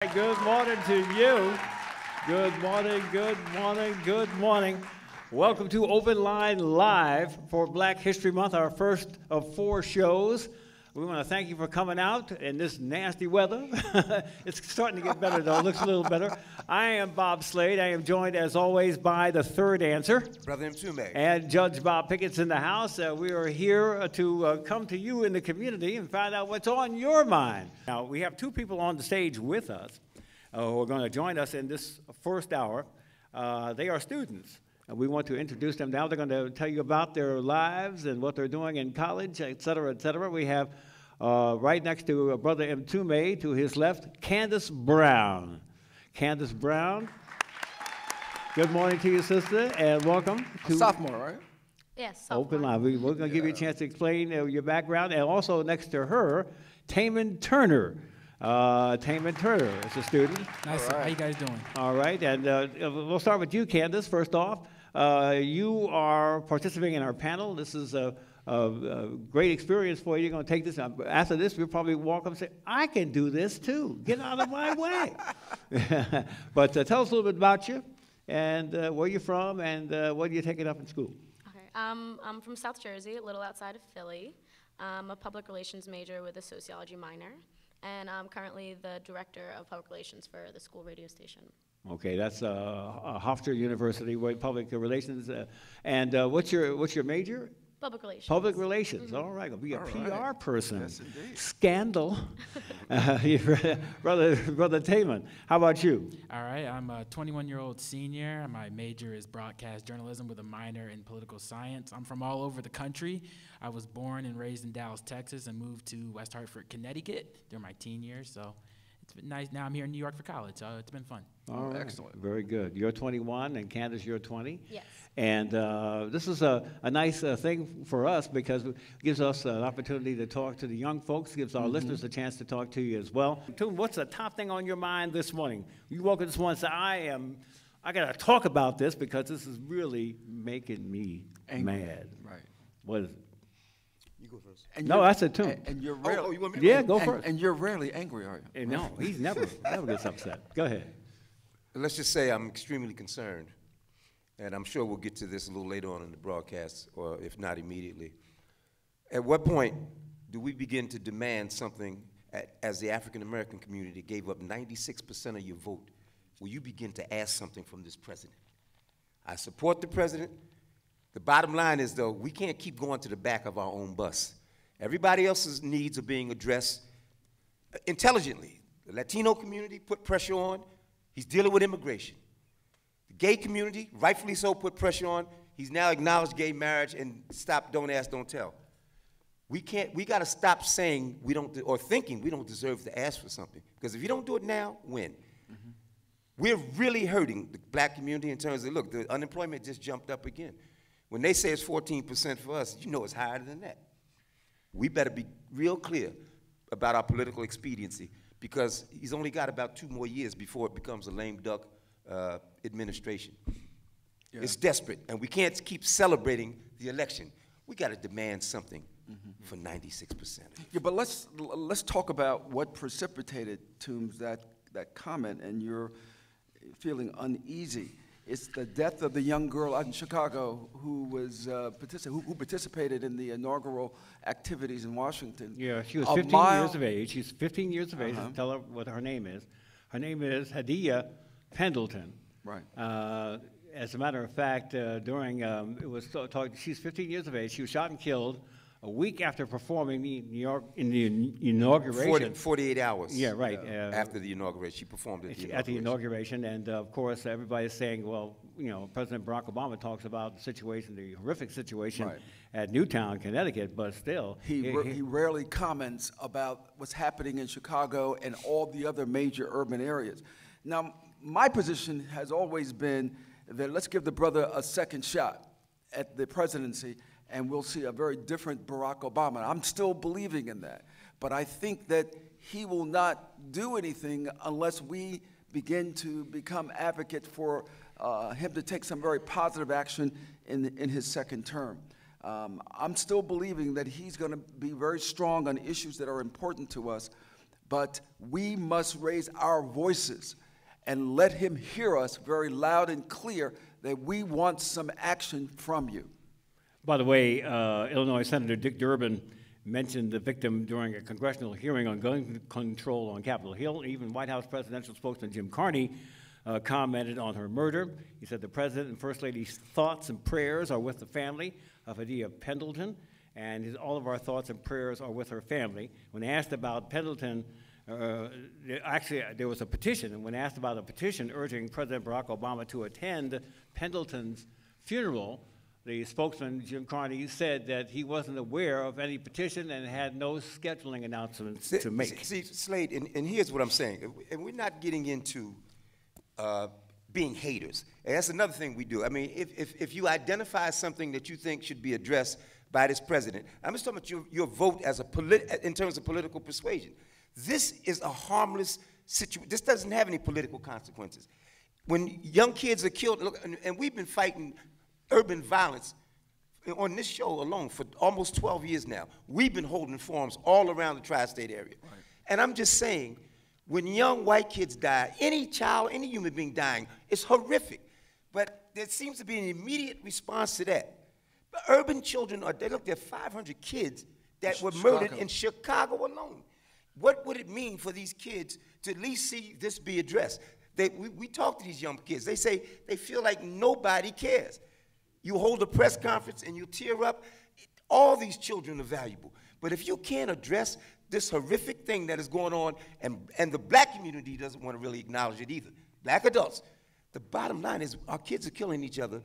Good morning to you. Good morning, good morning, good morning. Welcome to Open Line Live for Black History Month, our first of 4 shows. We want to thank you for coming out in this nasty weather. It's starting to get better, though. It looks a little better. I am Bob Slade. I am joined, as always, by the third answer. Brother Mtume. And Judge Bob Pickett's in the house. We are here to come to you in the community and find out what's on your mind. Now, we have 2 people on the stage with us who are going to join us in this first hour. They are students. And we want to introduce them now. They're going to tell you about their lives and what they're doing in college, et cetera, et cetera. We have right next to Brother Mtume, to his left, Candace Brown. Candace Brown, good morning to you, sister, and welcome to sophomore, right? Yes, sophomore. Open Line. We're going to give you a chance to explain your background, and also next to her, Tayman Turner. Tayman Turner is a student. Nice. Right. How you guys doing? All right, and we'll start with you, Candace, first off. You are participating in our panel. This is a great experience for you. You're going to take this. After this, you'll probably walk up and say, I can do this too. Get out of my way. But tell us a little bit about you and where you're from and what you're taking up in school. Okay. I'm from South Jersey, a little outside of Philly. I'm a public relations major with a sociology minor. And I'm currently the director of public relations for the school radio station. Okay, that's Hofstra University, public relations. And what's your major? Public relations. Public relations. Mm-hmm. All right, be a All PR right. person. Yes, indeed. Scandal. Brother Tayman, how about you? All right, I'm a 21-year-old senior. My major is broadcast journalism with a minor in political science. I'm from all over the country. I was born and raised in Dallas, Texas, and moved to West Hartford, Connecticut during my teen years. So it's been nice. Now I'm here in New York for college, so it's been fun. All right. Excellent. Very good. You're 21, and Candace, you're 20. Yes. And this is a nice thing for us because it gives us an opportunity to talk to the young folks, gives our listeners a chance to talk to you as well. Mtume, what's the top thing on your mind this morning? You woke up this morning and say, I got to talk about this because this is really making me mad. Right. What is it? You go first. No, I said Tune. And you're rarely, you want me to Yeah, go? go first. and you're rarely angry, are you? No, he's never gets upset. Go ahead. Let's just say I'm extremely concerned, and I'm sure we'll get to this a little later on in the broadcast, or if not immediately. At what point do we begin to demand something as the African-American community gave up 96% of your vote? Will you begin to ask something from this president? I support the president. The bottom line is, though, we can't keep going to the back of our own bus. Everybody else's needs are being addressed intelligently. The Latino community put pressure on. He's dealing with immigration. The gay community, rightfully so, put pressure on. He's now acknowledged gay marriage and stop, don't ask, don't tell. We got to stop saying we don't, or thinking we don't deserve to ask for something. Because if you don't do it now, when? Mm-hmm. We're really hurting the black community in terms of, look, the unemployment just jumped up again. When they say it's 14% for us, you know it's higher than that. We better be real clear about our political expediency because he's only got about 2 more years before it becomes a lame duck administration. Yeah. It's desperate, and we can't keep celebrating the election. We got to demand something for 96%. Yeah, but let's talk about what precipitated Toombs that comment and you're feeling uneasy. It's the death of the young girl out in Chicago who was who participated in the inaugural activities in Washington. Yeah, she was 15 years of age. She's 15 years of age. Tell her what her name is. Her name is Hadiyah Pendleton. Right. As a matter of fact, during it was talked. She's 15 years of age. She was shot and killed a week after performing in the inauguration. 48 hours. Yeah, right. After the inauguration, she performed at the inauguration, and of course, everybody's saying, well, President Barack Obama talks about the situation, the horrific situation at Newtown, Connecticut, but still, he rarely comments about what's happening in Chicago and all the other major urban areas. Now, my position has always been that let's give the brother a second shot at the presidency, and we'll see a very different Barack Obama. I'm still believing in that. But I think that he will not do anything unless we begin to become advocates for him to take some very positive action in his second term. I'm still believing that he's going to be very strong on issues that are important to us, but we must raise our voices and let him hear us very loud and clear that we want some action from you. By the way, Illinois Senator Dick Durbin mentioned the victim during a congressional hearing on gun control on Capitol Hill. Even White House presidential spokesman Jim Carney commented on her murder. He said the President and First Lady's thoughts and prayers are with the family of Adia Pendleton, and all of our thoughts and prayers are with her family. When asked about Pendleton, actually there was a petition, and when asked about a petition urging President Barack Obama to attend Pendleton's funeral, the spokesman, Jim Carney, said that he wasn't aware of any petition and had no scheduling announcements to make. See, Slade, and here's what I'm saying. And we're not getting into being haters. And that's another thing we do. I mean, if you identify something that you think should be addressed by this president, I'm just talking about your vote as in terms of political persuasion. This is a harmless situation. This doesn't have any political consequences. When young kids are killed, look, and we've been fighting urban violence on this show alone for almost 12 years now. We've been holding forums all around the tri-state area. Right. And I'm just saying, when young white kids die, any child, any human being dying, it's horrific. But there seems to be an immediate response to that. But urban children there are 500 kids that were murdered in Chicago alone. What would it mean for these kids to at least see this be addressed? We talk to these young kids. They say they feel like nobody cares. You hold a press conference and you tear up. All these children are valuable. But if you can't address this horrific thing that is going on, and the black community doesn't want to really acknowledge it either, black adults, the bottom line is our kids are killing each other.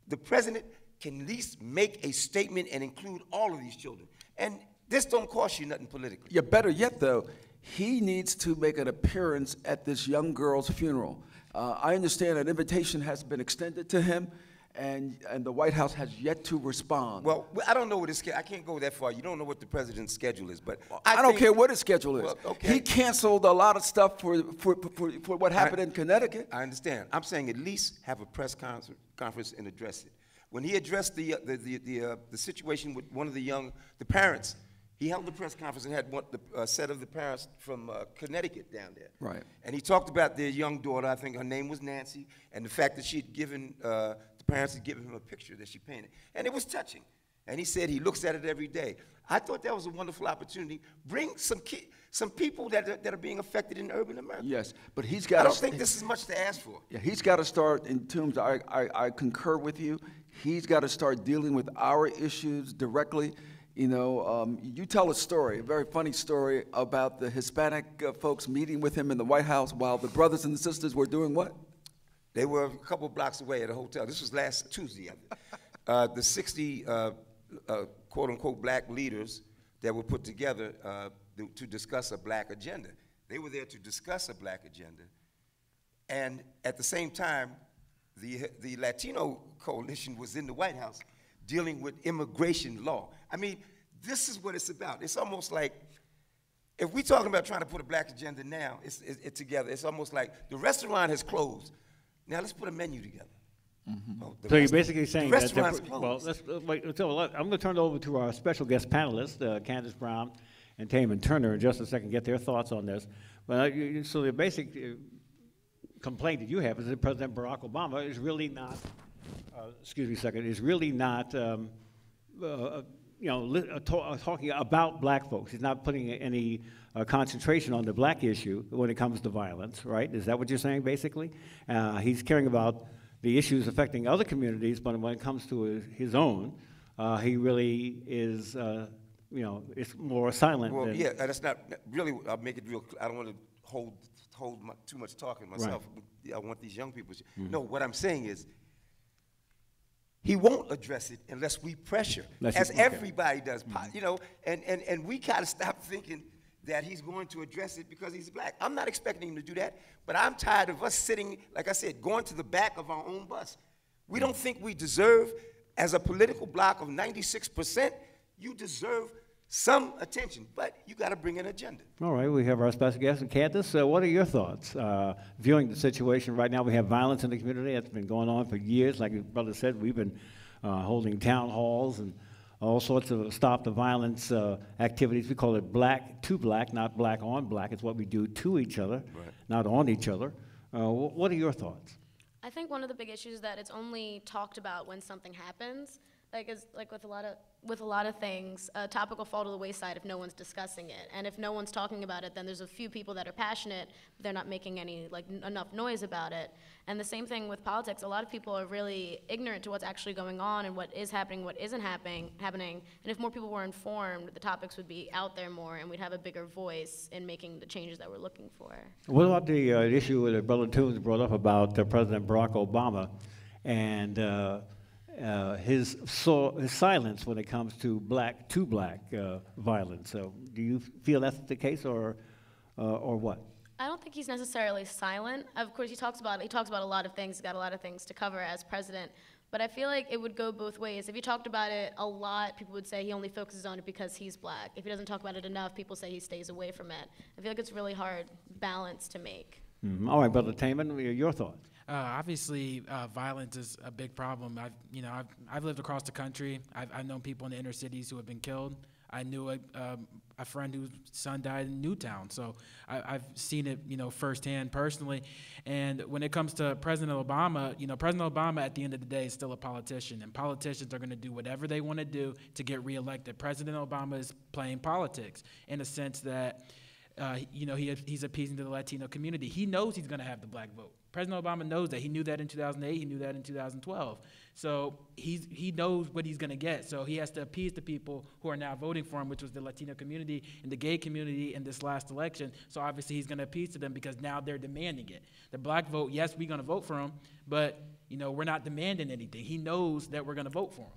The president can at least make a statement and include all of these children. And this don't cost you nothing politically. Yeah, better yet, though, he needs to make an appearance at this young girl's funeral. I understand an invitation has been extended to him, and the White House has yet to respond. Well, I don't know what his schedule. I can't go that far. You don't know what the president's schedule is, but I don't care what his schedule is. Well, okay. He canceled a lot of stuff for what happened in Connecticut. I understand. I'm saying at least have a press conference and address it. When he addressed the situation with one of the parents, he held a press conference and had a set of the parents from Connecticut down there. Right. And he talked about their young daughter. I think her name was Nancy, and the fact that she had given the parents had given him a picture that she painted, and it was touching. And he said he looks at it every day. I thought that was a wonderful opportunity. Bring some people that are being affected in urban America. Yes, but he's got. I don't think this is much to ask for. Yeah, he's got to start in terms. I concur with you. He's got to start dealing with our issues directly. You know, you tell a story, a very funny story about the Hispanic folks meeting with him in the White House while the brothers and the sisters were doing what? They were a couple blocks away at a hotel. This was last Tuesday. The 60 quote-unquote black leaders that were put together to discuss a black agenda. They were there to discuss a black agenda. And at the same time, the Latino coalition was in the White House dealing with immigration law. I mean, this is what it's about. It's almost like, if we're talking about trying to put a black agenda now, together, it's almost like the restaurant has closed. Now let's put a menu together. Mm-hmm. So you're basically saying that, well, I'm going to turn it over to our special guest panelists, Candace Brown and Tayman Turner, in just a second, get their thoughts on this. But so the basic complaint that you have is that President Barack Obama is really not, is really not, talking about black folks. He's not putting any concentration on the black issue when it comes to violence, right? Is that what you're saying, basically? He's caring about the issues affecting other communities, but when it comes to his own, he really is, it's more silent. Well, yeah, that's not really. I'll make it real. I don't want to hold too much talking myself. Right. I want these young people. No, what I'm saying is, he won't address it unless we pressure, everybody does. And we gotta stop thinking that he's going to address it because he's black. I'm not expecting him to do that, but I'm tired of us sitting, like I said, going to the back of our own bus. We don't think we deserve, as a political bloc of 96%, you deserve some attention, but you got to bring an agenda. All right, we have our special guest, Candace. What are your thoughts? Viewing the situation right now, we have violence in the community that's been going on for years. Like your brother said, we've been holding town halls and all sorts of stop the violence activities. We call it black to black, not black on black. It's what we do to each other, Right. not on each other. What are your thoughts? I think one of the big issues is that it's only talked about when something happens. Like with a lot of things, a topic will fall to the wayside if no one's discussing it, and if no one's talking about it, then there's a few people that are passionate, but they're not making any enough noise about it. And the same thing with politics. A lot of people are really ignorant to what's actually going on and what is happening, what isn't happening. And if more people were informed, the topics would be out there more, and we'd have a bigger voice in making the changes that we're looking for. What about the issue that Brother Toombs brought up about President Barack Obama and his silence when it comes to black violence? So, do you feel that's the case, or what? I don't think he's necessarily silent. Of course, he talks about a lot of things. He's got a lot of things to cover as president. But I feel like it would go both ways. If he talked about it a lot, people would say he only focuses on it because he's black. If he doesn't talk about it enough, people say he stays away from it. I feel like it's a really hard balance to make. Mm-hmm. All right, Brother Tayman, your thoughts? Obviously, violence is a big problem. I've lived across the country. I've known people in the inner cities who have been killed. I knew a friend whose son died in Newtown, so I've seen it, firsthand, personally. And when it comes to President Obama, President Obama at the end of the day is still a politician, and politicians are going to do whatever they want to do to get reelected. President Obama is playing politics in a sense that, he's appeasing to the Latino community. He knows he's going to have the black vote. President Obama knows that. He knew that in 2008. He knew that in 2012. So he knows what he's going to get. So he has to appease the people who are now voting for him, which was the Latino community and the gay community in this last election. So obviously he's going to appease to them because now they're demanding it. The black vote, yes, we're going to vote for him, but we're not demanding anything. He knows that we're going to vote for him.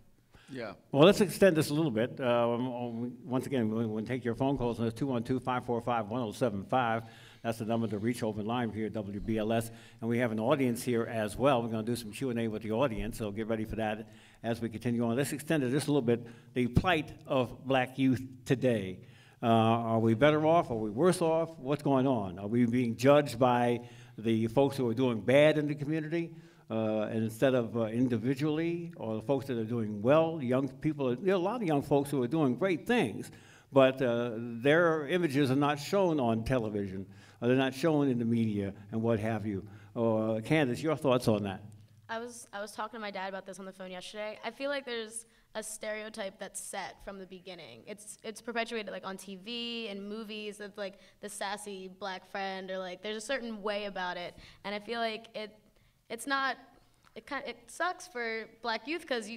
Yeah. Well, let's extend this a little bit. Once again, we'll take your phone calls on 212-545-1075. That's the number to reach over line here at WBLS. And we have an audience here as well. We're going to do some Q&A with the audience, so get ready for that as we continue on. Let's extend it just a little bit. The plight of black youth today. Are we better off? Are we worse off? What's going on? Are we being judged by the folks who are doing bad in the community? And instead of individually, or the folks that are doing well, young people, there are a lot of young folks who are doing great things, but their images are not shown on television, or they're not shown in the media, and what have you. Candace, your thoughts on that? I was talking to my dad about this on the phone yesterday. I feel like there's a stereotype that's set from the beginning. It's perpetuated on TV and movies of the sassy black friend, or there's a certain way about it, and I feel like it sucks for black youth because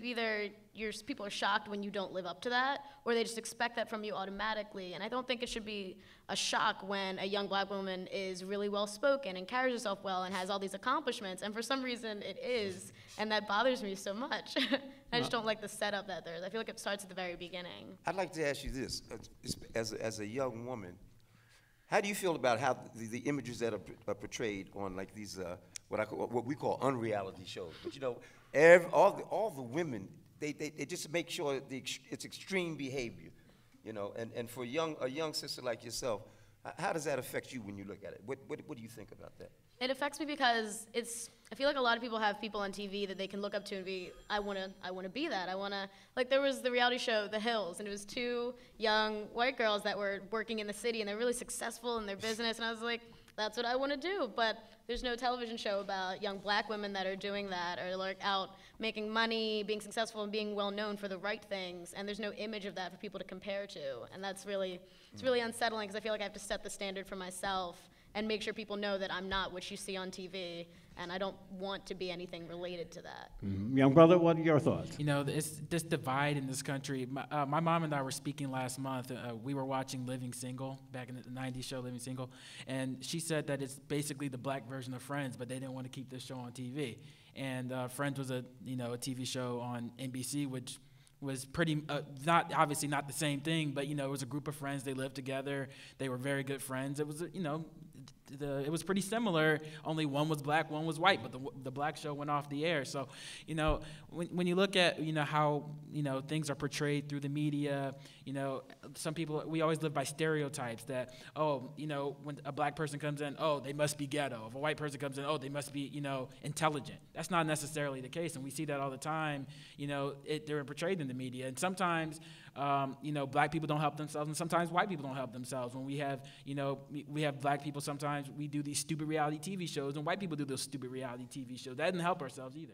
people are shocked when you don't live up to that, or they just expect that from you automatically. And I don't think it should be a shock when a young black woman is really well spoken and carries herself well and has all these accomplishments. And for some reason it is, and that bothers me so much. I just don't like the setup that there is. I feel like it starts at the very beginning. I'd like to ask you this, as a young woman, how do you feel about how the images that are portrayed on these what we call unreality shows? But all the women, they just make sure it's extreme behavior, And for a young sister like yourself, how does that affect you when you look at it? What do you think about that? It affects me because I feel like a lot of people have people on TV that they can look up to and be, I wanna be that. There was the reality show, The Hills, and it was two young white girls that were working in the city, and they're really successful in their business, and I was like, that's what I want to do. But there's no television show about young black women that are doing that, or out making money, being successful, and being well known for the right things. And there's no image of that for people to compare to. And it's really unsettling, because I feel like I have to set the standard for myself and make sure people know that I'm not what you see on TV, and I don't want to be anything related to that. Mm-hmm. Young brother, what are your thoughts? It's this divide in this country. My mom and I were speaking last month. We were watching Living Single, back in the 90s show Living Single, and she said that it's basically the black version of Friends, but they didn't want to keep this show on TV. And Friends was a TV show on NBC, which was pretty, obviously not the same thing, but it was a group of friends. They lived together. They were very good friends. It was it was pretty similar, only one was black, one was white, but the black show went off the air. So, you know, when you look at, you know, how, you know, things are portrayed through the media, you know, some people, we always live by stereotypes that, oh, you know, when a black person comes in, oh, they must be ghetto. If a white person comes in, oh, they must be, you know, intelligent. That's not necessarily the case, and we see that all the time. You know, they're portrayed in the media, and sometimes, you know, black people don't help themselves, and sometimes white people don't help themselves. When we have, you know, we have black people, sometimes we do these stupid reality TV shows, and white people do those stupid reality TV shows. That doesn't help ourselves either.